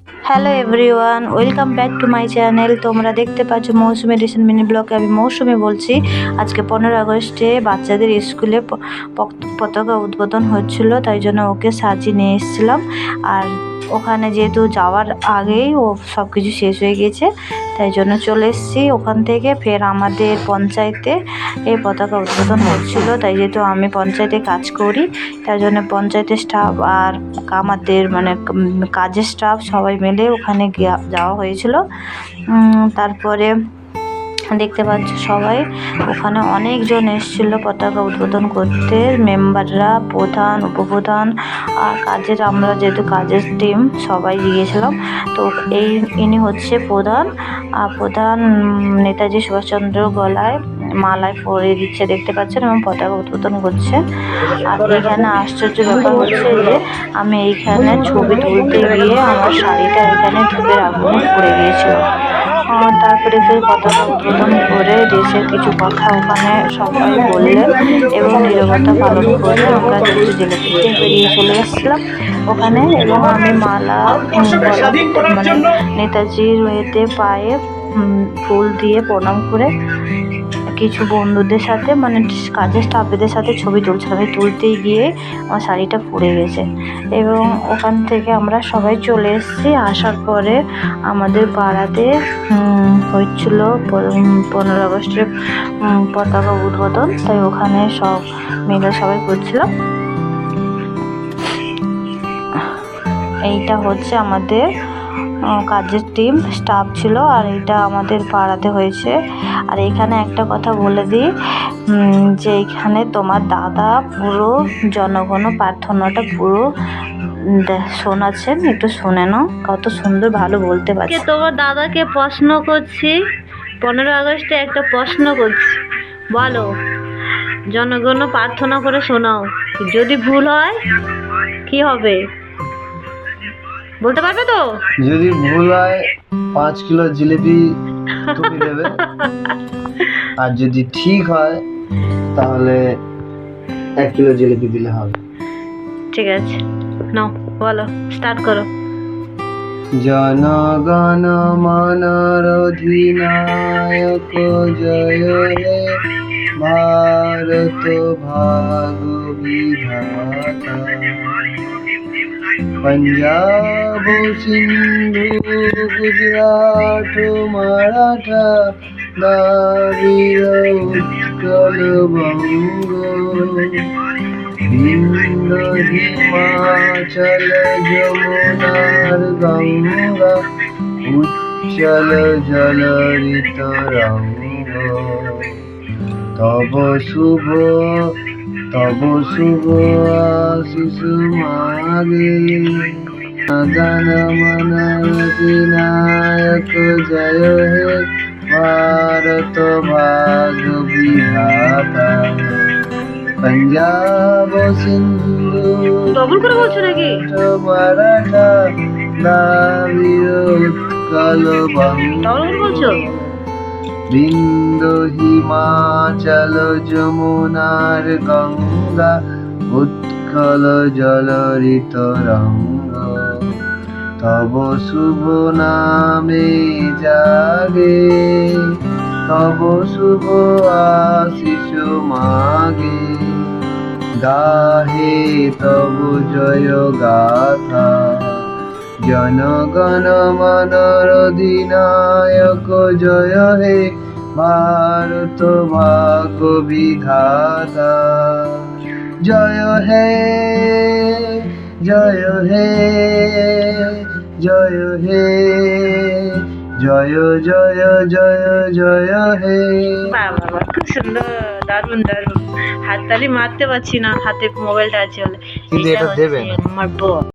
Hello everyone, welcome back to my channel. তোমরা দেখতে পাচ্ছ মৌসুমি রিসেন্ট মিনি ব্লগে। আমি মৌসুমি বলছি। আজকে 15 আগস্টে বাচ্চাদের স্কুলে পতাকা উদ্বোধন হচ্ছিল, তাই জন্য ওকে সাজিয়ে নিয়ে এসেছিলাম। আর ওখানে যেহেতু যাওয়ার আগেই ও সব কিছু শেষ হয়ে গেছে, তাই জন্য চলে এসেছি ওখান থেকে। ফের আমাদের পঞ্চায়েতে এই পতাকা উদ্বোধন হচ্ছিল, তাই যেহেতু আমি পঞ্চায়েতে কাজ করি, তাই জন্য পঞ্চায়েতের স্টাফ আর আমাদের মানে কাজের স্টাফ সবাই মিলে ওখানে যাওয়া হয়েছিল। তারপরে দেখতে পাচ্ছ সবাই ওখানে অনেকজন এসেছিল পতাকা উদ্বোধন করতে, মেম্বাররা, প্রধান, উপপ্রধান আর আমরা যেহেতু কাজের টিম সবাই গিয়েছিলাম। তো ইনি হচ্ছে প্রধান। আর প্রধান নেতাজি সুভাষচন্দ্র গলায় মালায় পরিয়ে দিচ্ছে, দেখতে পাচ্ছেন, এবং পতাকা উদ্বোধন করছে। আর এখানে আশ্চর্য ব্যাপার হচ্ছে যে আমি এইখানে ছবি তুলতে গিয়ে আমার শাড়িটা এখানে ধূপের আগুনে পড়ে গিয়েছিল। তারপরে সেই পতাকা উদ্বোধন করে দেশের কিছু কথা ওখানে সবাই বললেন এবং নীরবতা পালন করে আমরা কিছু জেলেপিতে বেরিয়ে চলে এসেছিলাম ওখানে। এবং আমি মালা মানে নেতাজির এতে পায়ে ফুল দিয়ে প্রণাম করে কিছু বন্ধুদের সাথে মানে কাজের স্টাফেদের সাথে ছবি তুলছিলাম। তুলতেই গিয়ে আমার শাড়িটা পুড়ে গেছে এবং ওখান থেকে আমরা সবাই চলে এসেছি। আসার পরে আমাদের পাড়াতে হচ্ছিল 15 আগস্টের পতাকা উদ্বোধন, তাই ওখানে সব মিলে সবাই করছিলাম। এইটা হচ্ছে আমাদের কাজের টিম স্টাফ ছিল, আর এটা আমাদের পাড়াতে হয়েছে। আর এখানে একটা কথা বলে দিই যে এখানে তোমার দাদা পুরো জনগণ প্রার্থনাটা পুরো শোনাচ্ছেন, একটু শুনে নাও, কত সুন্দর ভালো বলতে পারছে। তোমার দাদাকে প্রশ্ন করছি, 15 আগস্টে একটা প্রশ্ন করছি, বলো, জনগণ প্রার্থনা করে শোনাও, যদি ভুল হয় কি হবে বলতে পারবে তো? যদি ভুল হয় 5 কিলো জিলিপি তুমি দেবে, আর যদি ঠিক হয় তাহলে 1 কিলো জিলিপি দিলে হবে। ঠিক আছে, নাও বলো, স্টার্ট করো। জনগণ মন অধিনায়ক জয় হে ভারত ভাগ্য বিধাতা, पंजाब सिंधु गुजरात मराठा द्राविड़ उत्कल बंग, हिंद हिमाचल जमुनार गंगा, उच्चल जलरित रंग, तब शुभ आशीष मागे, गण मन अधिनायक जय हे भारत भाग्य विधाता, पंजाब सिंधु मराठा द्राविड़ उत्कल बंग, बिंदु हिमाचल जमुनार गंगा, उत्कल जलरित रंग, तब शुभ नामे जागे, तब शुभ आशीष मागे, गाहे तब जय गाथा, जनगण मन अधिनायक जय हे भारत भाग्य विधाता, जय हे जय हे जय हे জয় জয় জয় জয় হে। বাবা, খুব সুন্দর, দারুণ দারুণ। হাততালি মারতে পারছি না, হাতে মোবাইলটা আছে বলে। কিন্তু এটা দেবে না। আমার বউ।